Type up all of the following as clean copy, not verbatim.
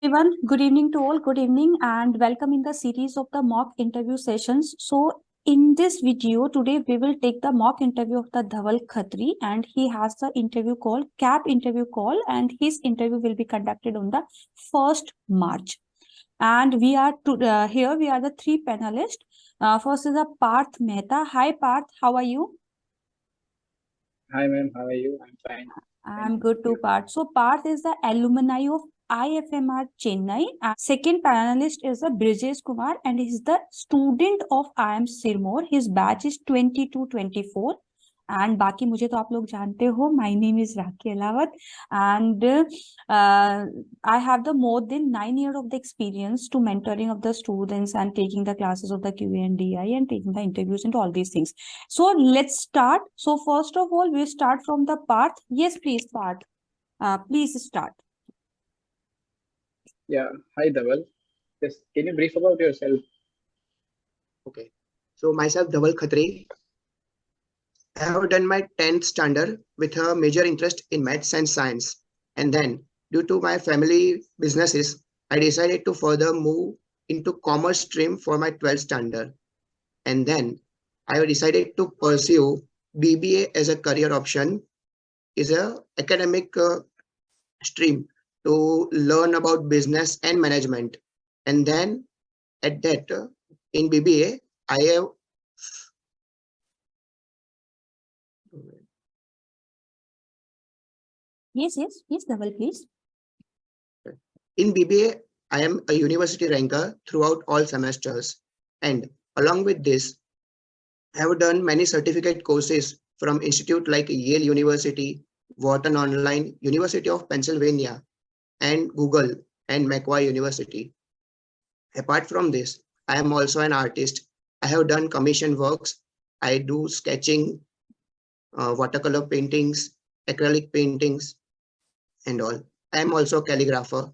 Everyone, good evening to all. Good evening and welcome in the series of the mock interview sessions. So in this video today, we will take the mock interview of the Dhaval Khatri, and he has the interview call, CAP interview call, and his interview will be conducted on the 1st March. And we are here, we are the three panelists. First is a Parth Mehta. Hi Parth, how are you? Hi ma'am, how are you? I'm fine. I'm good too, Parth. So Parth is the alumni of IFMR Chennai. And second panelist is a Brijesh Kumar, and he's the student of IIMs Sirmoor. His batch is 22-24. And बाकी मुझे तो आप लोग जानते हो. My name is Rakhi Alawat, and I have the more than 9 years of the experience to mentoring of the students and taking the classes of the QA and DI and taking the interviews and all these things. So let's start. So first of all, we start from the Parth. Yes, please, Parth. Please start. Yeah, hi Dhaval. Just can you brief about yourself? Okay. So myself, Dhaval Khatri. I have done my 10th standard with a major interest in maths and science. And then, due to my family businesses, I decided to further move into commerce stream for my 12th standard. And then, I decided to pursue BBA as a career option, is a academic stream to learn about business and management. And then, at that, in BBA, I have Yes, Dhaval, please. In BBA, I am a university ranker throughout all semesters. And along with this, I have done many certificate courses from institutes like Yale University, Wharton Online, University of Pennsylvania, and Google and Macquarie University. Apart from this, I am also an artist. I have done commission works. I do sketching, watercolor paintings, acrylic paintings, and all. I am also a calligrapher.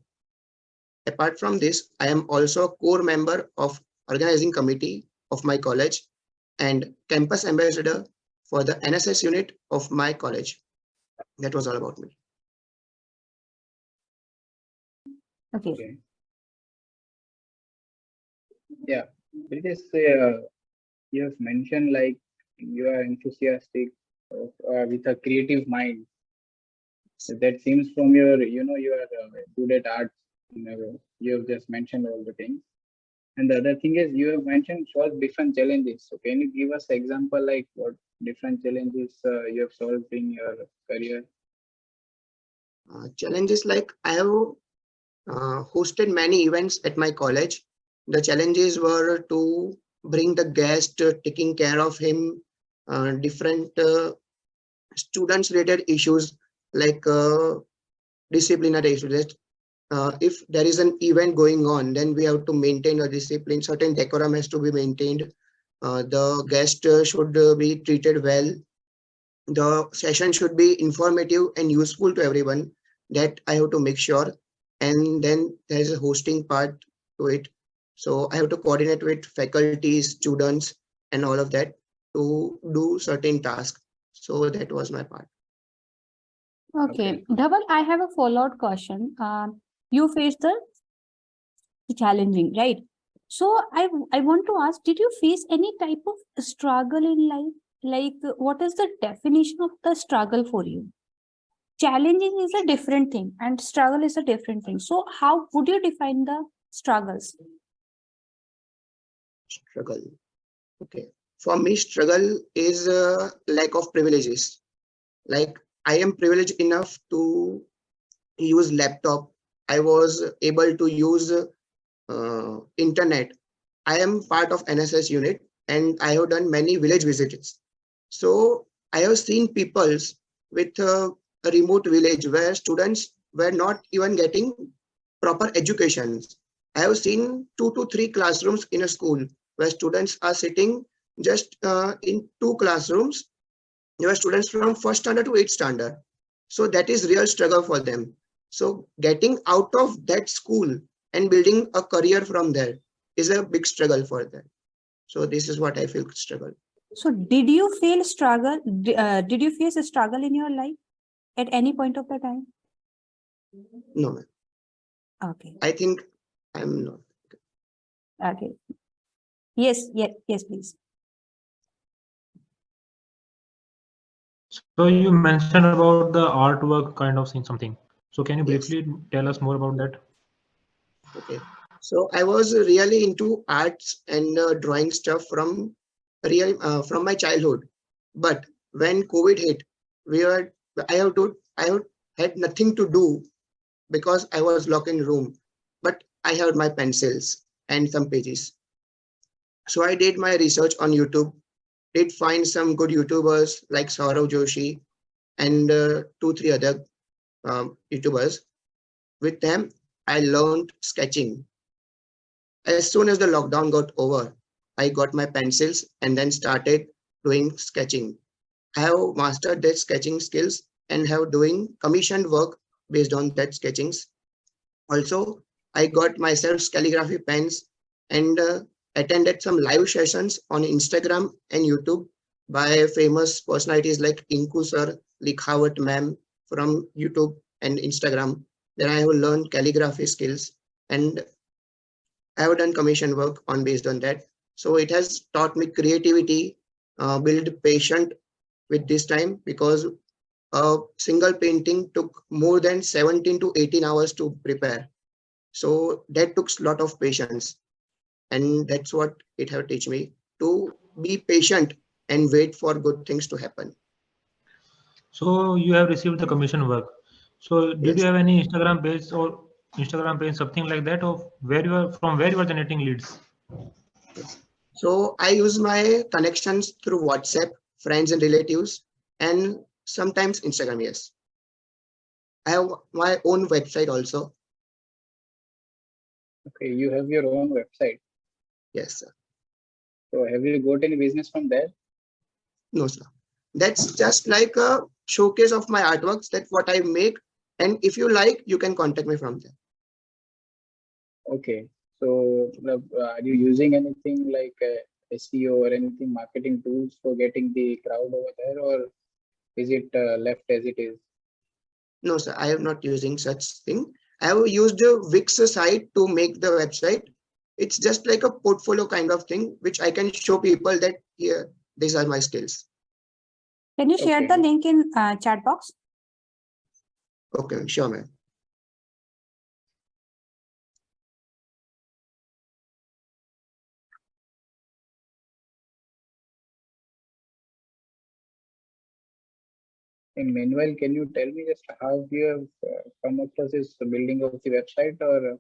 Apart from this, I am also a core member of organizing committee of my college and campus ambassador for the NSS unit of my college. That was all about me. Okay. Yeah, Brijesh, you have mentioned like you are enthusiastic with a creative mind. So that seems from your, you are good at art. You have just mentioned all the things. And the other thing is you have mentioned solve different challenges. So can you give us an example like what different challenges you have solved in your career? Challenges like I have hosted many events at my college. The challenges were to bring the guest, taking care of him, different students related issues like disciplinary issues. If there is an event going on, then we have to maintain a discipline. Certain decorum has to be maintained. The guest should be treated well. The session should be informative and useful to everyone. That I have to make sure. And then there is a hosting part to it. So I have to coordinate with faculty, students, and all of that to do certain tasks. So that was my part. Okay. Dhaval, I have a follow-up question. You faced the challenging, right? So I want to ask, did you face any type of struggle in life? Like, what is the definition of the struggle for you? Challenging is a different thing and struggle is a different thing. So how would you define the struggles? Struggle. Okay. For me, struggle is a lack of privileges. Like I am privileged enough to use laptop. I was able to use internet. I am part of NSS unit and I have done many village visits. So I have seen peoples with a remote village where students were not even getting proper education. I have seen 2 to 3 classrooms in a school where students are sitting just in 2 classrooms. There are students from 1st standard to 8th standard. So that is real struggle for them. So getting out of that school and building a career from there is a big struggle for them. So this is what I feel struggle. So did you feel struggle? Did you face a struggle in your life at any point of the time? No, ma'am. Okay. I think I'm not. Okay. Yes, please. So you mentioned about the artwork kind of thing, something. So can you Yes. briefly tell us more about that? Okay. So I was really into arts and drawing stuff from my childhood. But when COVID hit, we were I had nothing to do because I was locked in room. But I had my pencils and some pages. So I did my research on YouTube. Did find some good YouTubers like Saurav Joshi and 2-3 other YouTubers. With them, I learned sketching. As soon as the lockdown got over, I got my pencils and then started doing sketching. I have mastered that sketching skills and have doing commissioned work based on that sketchings. Also, I got myself calligraphy pens and attended some live sessions on Instagram and YouTube by famous personalities like Inku sir, Likhawat ma'am from YouTube and Instagram. Then I have learned calligraphy skills and I have done commission work on based on that. So it has taught me creativity, build patience with this time because a single painting took more than 17 to 18 hours to prepare. So that took a lot of patience. And that's what it have teach me to be patient and wait for good things to happen. So you have received the commission work. So did you Yes. have any Instagram page, something like that, of where you are from, where you are generating leads? Yes. So I use my connections through WhatsApp, friends and relatives, and sometimes Instagram. Yes. I have my own website also. Okay, you have your own website. Yes, sir. So have you got any business from there? No, sir. That's just like a showcase of my artworks. That's what I make. And if you like, you can contact me from there. Okay. So are you using anything like SEO or anything marketing tools for getting the crowd over there, or is it left as it is? No, sir. I am not using such thing. I have used the Wix site to make the website. It's just like a portfolio kind of thing, which I can show people that here, these are my skills. Can you share the Okay. link in chat box? Okay, sure, ma'am. And meanwhile, can you tell me just how you have come across this building of the website, or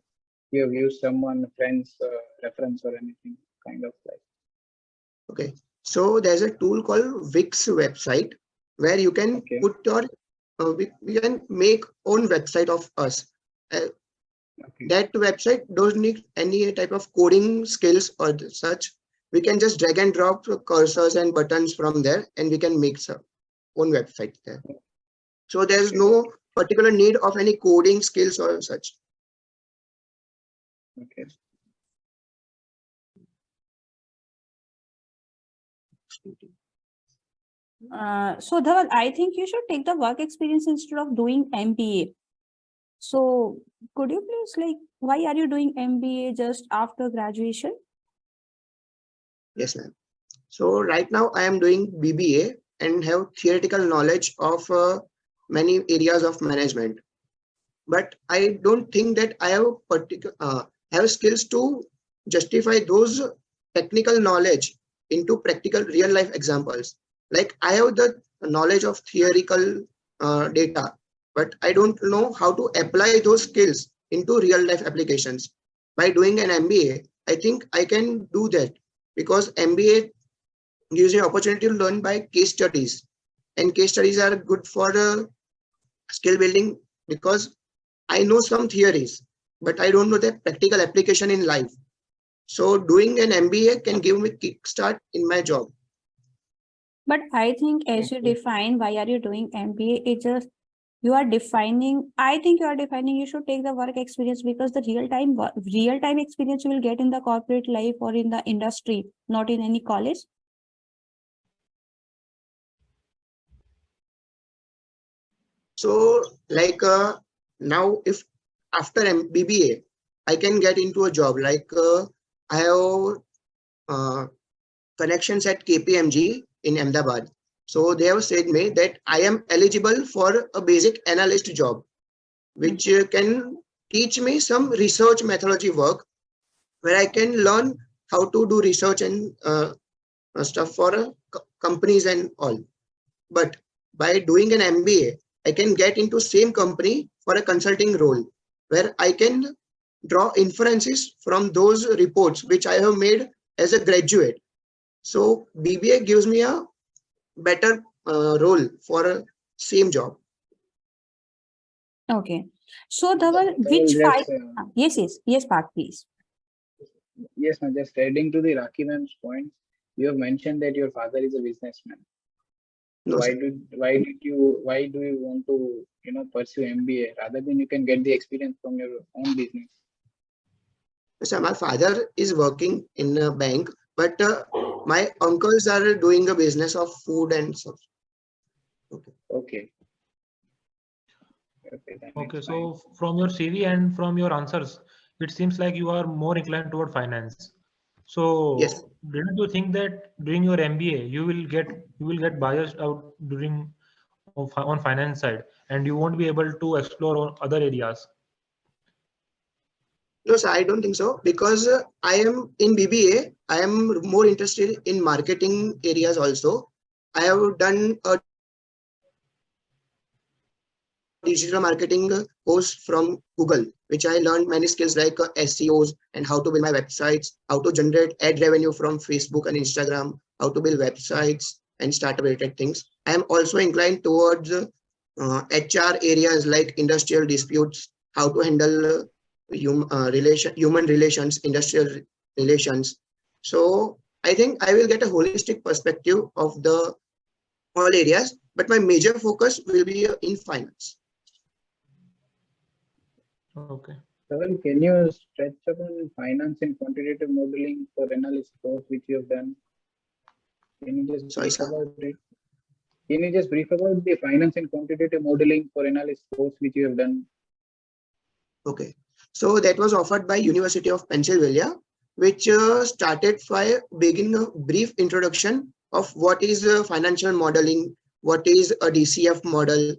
you have used someone, friends, reference or anything kind of like? Okay. So there's a tool called Wix website where you can Okay. put your, we can make own website of us. Okay. That website don't need any type of coding skills or such. We can just drag and drop cursors and buttons from there and we can make some own website there. So there's Okay. no particular need of any coding skills or such. Okay. So Dhaval, I think you should take the work experience instead of doing MBA. So could you please why are you doing MBA just after graduation? Yes, ma'am. So right now I am doing BBA and have theoretical knowledge of many areas of management. But I don't think that I have skills to justify those technical knowledge into practical real life examples. Like I have the knowledge of theoretical data, but I don't know how to apply those skills into real life applications. By doing an MBA, I think I can do that because MBA gives you opportunity to learn by case studies, and case studies are good for skill building because I know some theories, but I don't know the practical application in life. So doing an MBA can give me kickstart in my job. But I think as you Okay. define why are you doing MBA, it just you are defining. I think you are defining. You should take the work experience because the real time experience you will get in the corporate life or in the industry, not in any college. So like now if after BBA, I can get into a job. Like I have connections at KPMG in Ahmedabad. So they have said me that I am eligible for a basic analyst job, which can teach me some research methodology work, where I can learn how to do research and stuff for companies and all. But by doing an MBA, I can get into same company for a consulting role, where I can draw inferences from those reports which I have made as a graduate. So BBA gives me a better role for a same job. Okay. So Dhaval, which Dhaval, five? Yes, Parth, please. Yes, ma'am. Just adding to the Rakhi ma'am's point, you have mentioned that your father is a businessman. No, Why sir. do you want to pursue MBA rather than you can get the experience from your own business? So my father is working in a bank, but my uncles are doing a business of food and stuff. Okay. Okay. Okay. That Okay, makes so fine. from your CV and from your answers, it seems like you are more inclined toward finance. Yes. So didn't you think that during your MBA you will get biased out during on finance side, and you won't be able to explore on other areas? No, sir, I don't think so, because I am in BBA. I am more interested in marketing areas also. I have done a digital marketing course from Google, which I learned many skills like SEOs and how to build my websites, how to generate ad revenue from Facebook and Instagram, how to build websites and startup related things. I am also inclined towards HR areas like industrial disputes, how to handle human relations, industrial relations. So I think I will get a holistic perspective of the all areas, but my major focus will be in finance. Okay. Dhaval, can you stretch upon finance and quantitative modeling for analyst course which you have done? Can you just Sorry, brief sir. about it? Can you just brief about the finance and quantitative modeling for analyst course which you have done? Okay. So that was offered by University of Pennsylvania, which started by beginning a brief introduction of what is financial modeling, what is a DCF model.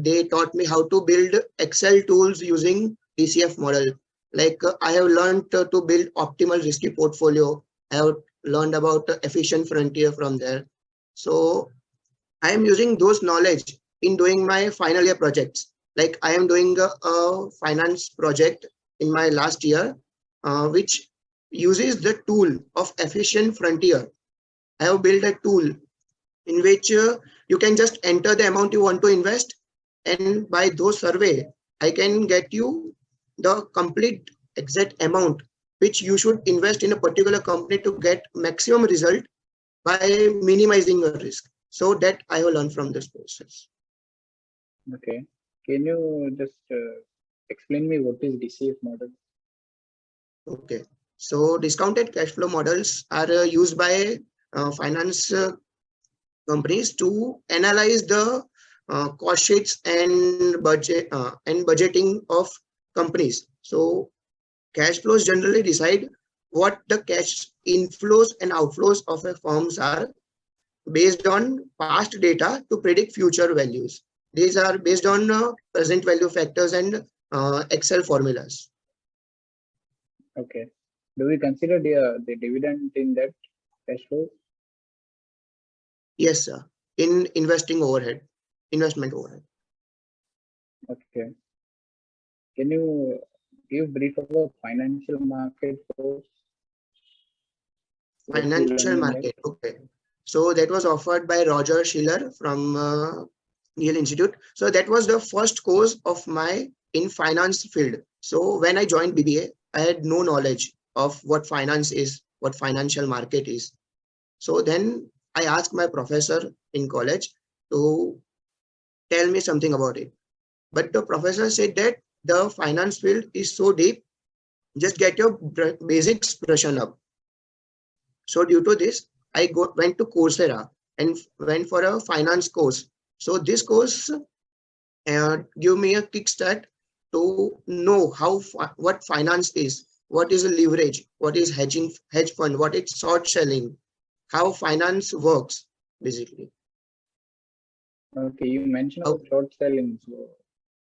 They taught me how to build Excel tools using DCF model. Like I have learned to build optimal risky portfolio. I have learned about efficient frontier from there. So I am using those knowledge in doing my final year projects. Like I am doing a finance project in my last year, which uses the tool of efficient frontier. I have built a tool in which you can just enter the amount you want to invest, and by those survey, I can get you the complete exact amount which you should invest in a particular company to get maximum result by minimizing your risk. So that I will learn from this process. Okay. Can you just explain me what is DCF model? Okay. So discounted cash flow models are used by finance companies to analyze the cost sheets and budgeting of companies. So cash flows generally decide what the cash inflows and outflows of a firms are, based on past data to predict future values. These are based on present value factors and Excel formulas. Okay. Do we consider the dividend in that cash flow? Yes, sir. In investment overhead. Okay. Can you give brief about financial market course? What you learned Financial in that? market. Okay. So that was offered by Roger Schiller from Yale Institute. So that was the first course of my in finance field. So when I joined BBA, I had no knowledge of what finance is, what financial market is. So then I asked my professor in college to tell me something about it. But the professor said that the finance field is so deep, just get your basics brushed up. So due to this, I went to Coursera and went for a finance course. So this course give me a kickstart to know what finance is, what is a leverage, what is hedge fund, what is short selling, how finance works basically. Okay, you mentioned Oh. about short selling.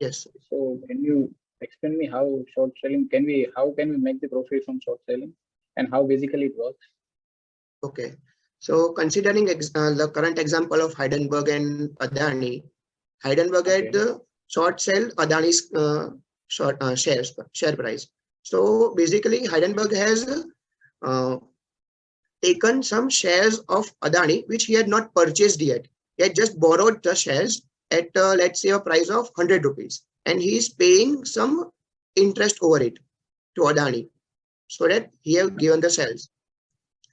Yes. So can you explain me how short selling how can we make the profit from short selling and how basically it works? Okay. So considering the current example of Heidenberg and Adani, Heidenberg had short sell Adani's share price. So basically, Heidenberg has uh, taken some shares of Adani which he had not purchased yet. He had just borrowed the shares at let's say a price of 100 rupees, and he is paying some interest over it to Adani, so that he have given the shares.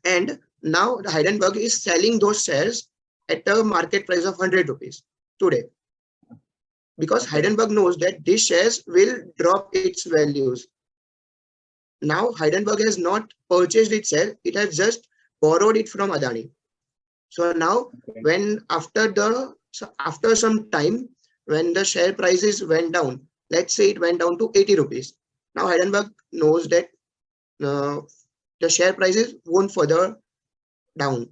And now the Heidenberg is selling those shares at a market price of 100 rupees today, because Heidenberg knows that these shares will drop its values. Now Heidenberg has not purchased its share, it has just borrowed it from Adani. So now when after some time, when the share prices went down, let's say it went down to 80 rupees. Now Heidenberg knows that the share prices won't further down.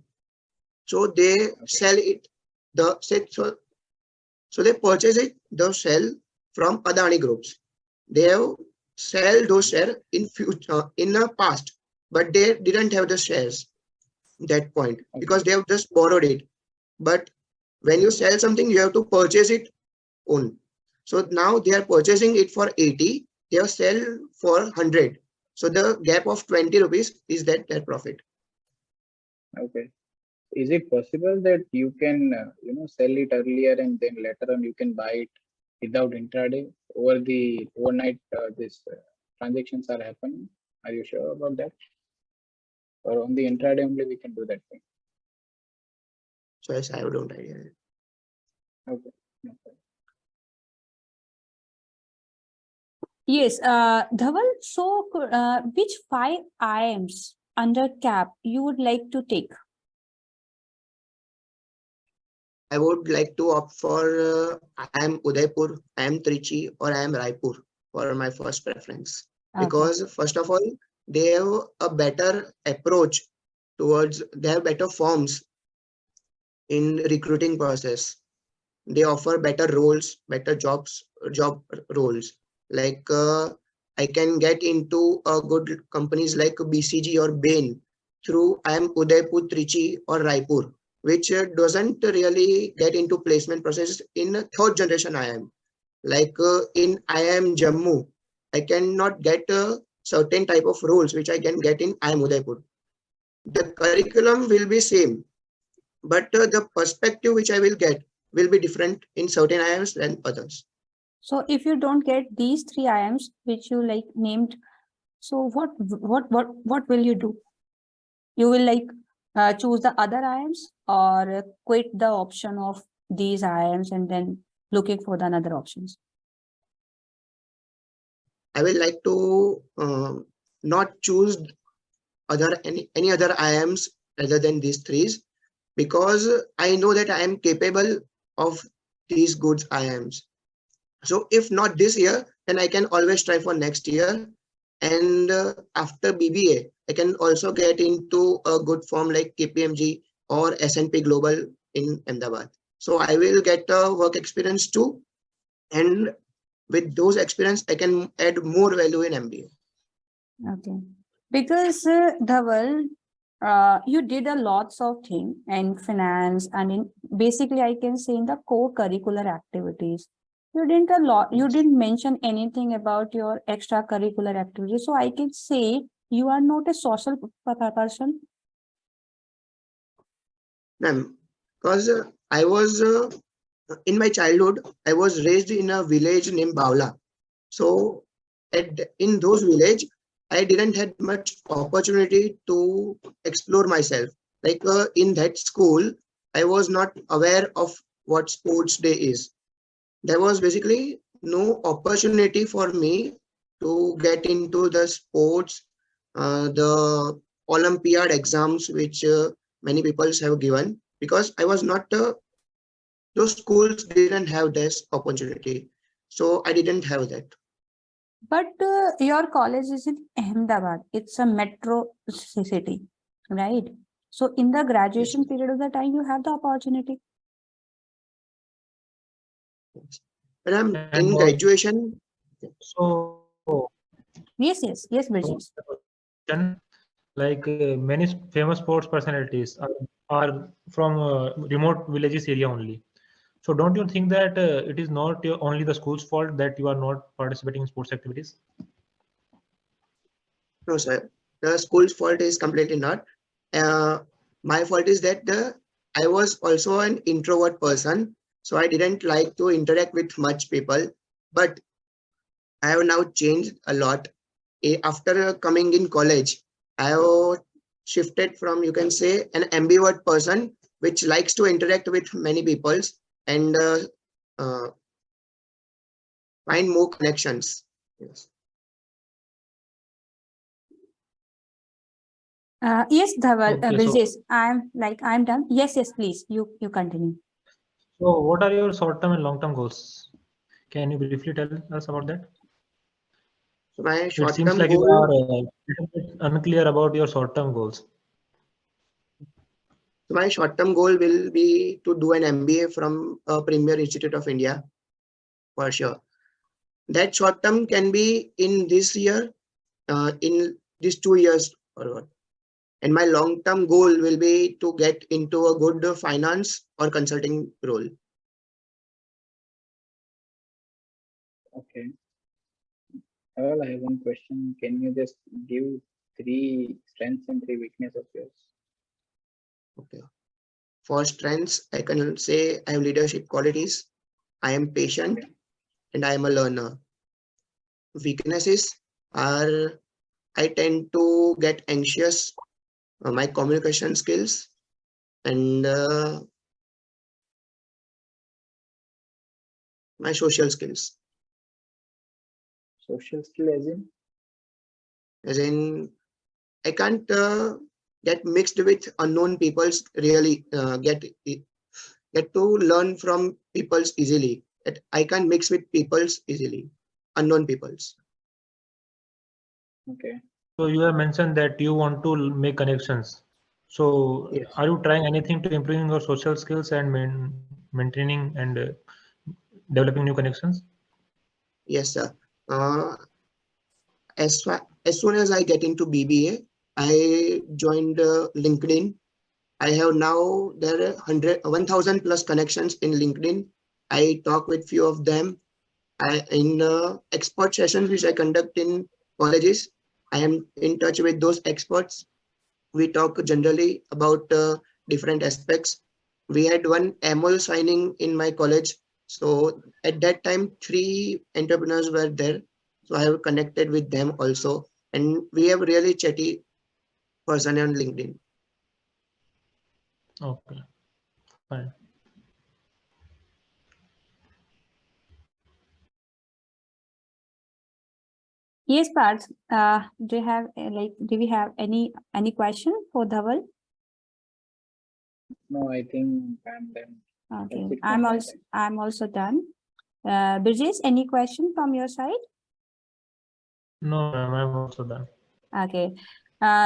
So they sell it, so they purchase it, the shell from Adani groups. They have sell those shares in future, in the past, but they didn't have the shares that point because they have just borrowed it. But when you sell something, you have to purchase it own. So now they are purchasing it for 80, they have sell for 100. So the gap of 20 rupees is that their profit. Okay. Is it possible that you can sell it earlier and then later on you can buy it without intraday over the overnight? This transactions are happening. Are you sure about that? Or on the intraday only we can do that thing? So yes, I don't idea. Okay. Okay. Yes, Dhaval, so which 5 IIMs under CAP you would like to take? I would like to opt for IIM Udaipur, IIM Trichy, or IIM Raipur for my first preference. Because first of all, they have a better approach towards, they have better forms in recruiting process. They offer better roles, better job roles. Like I can get into good companies like BCG or Bain through IIM Udaipur, Trichy, or Raipur, which doesn't really get into placement process in third generation IIM. Like in IIM Jammu, I cannot get a certain type of roles which I can get in IIM Udaipur. The curriculum will be same, but the perspective which I will get will be different in certain IIMs than others. So if you don't get these 3 IIMs which you like named, so what will you do? You will like choose the other IIMs or quit the option of these IIMs and then looking for the another options? I will like to not choose any other IIMs other than these 3, because I know that I am capable of these good IIMs. So if not this year, then I can always try for next year. And after BBA, I can also get into a good firm like KPMG or S&P Global in Ahmedabad. So I will get a work experience too. And with those experience, I can add more value in MBA. Okay. Because Dhaval, you did a lots of things in finance and in basically I can say in the co-curricular activities. You didn't mention anything about your extracurricular activities. So I can say you are not a social person. Ma'am, because I was in my childhood, I was raised in a village named Bawla. So in those village, I didn't have much opportunity to explore myself. Like in that school, I was not aware of what sports day is. There was basically no opportunity for me to get into the sports, the Olympiad exams, which many people have given, because I was not, those schools didn't have this opportunity. So I didn't have that. But your college is in Ahmedabad. It's a metro city, right? So in the graduation period of the time, you have the opportunity. When I'm And in graduation, so, Yes, Brijesh. like many famous sports personalities are from remote villages area only. So don't you think that it is not only the school's fault that you are not participating in sports activities? no, sir. The school's fault is completely not. Uh, my fault is that I was also an introvert person, so I didn't like to interact with much people. But I have now changed a lot. After coming in college, I have shifted from, you can say, an ambivert person, which likes to interact with many people and uh, find more connections. Yes. Yes, Dhaval, Okay, Brijesh, I'm done. Yes, please. You continue. so what are your short-term and long-term goals? Can you briefly tell us about that? So my It seems short-term like you goal, are a little bit unclear about your short-term goals. will be to do an MBA from a Premier Institute of India, for sure. That short-term can be in this year, in these 2 years forward. And my long-term goal will be to get into a good finance or consulting role. Okay. Well, I have one question. Can you just give 3 strengths and 3 weaknesses of yours? Okay. For strengths, I can say I have leadership qualities. I am patient and I am a learner. Weaknesses are I tend to get anxious, my communication skills, and my social skills. Social skill as in? As in, I can't get mixed with unknown people's. Really get to learn from people's easily. I can't mix with people's easily, unknown people's. Okay. So you have mentioned that you want to make connections. So Yes, are you trying anything to improving your social skills and maintaining and developing new connections? yes, sir. Uh, as soon as I get into BBA, I joined LinkedIn. I have now there are 1,000 plus connections in LinkedIn. I talk with few of them. In expert sessions which I conduct in colleges, I am in touch with those experts. We talk generally about different aspects. We had one MOU signing in my college. So at that time, 3 entrepreneurs were there. So I have connected with them also. And we have really chatty person on LinkedIn. Okay, fine. Yes, Parth. Do we have any question for Dhaval? No, I think I'm done. Okay, That's it from my side. I'm also done. Brijesh, any question from your side? No, ma'am, I'm also done. Okay.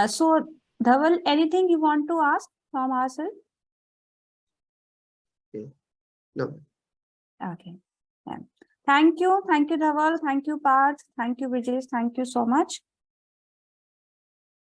So Dhaval, anything you want to ask from ourselves? No. Okay. Yeah. Thank you, Dhaval. Thank you, Parth. Thank you, Brijesh. Thank you so much.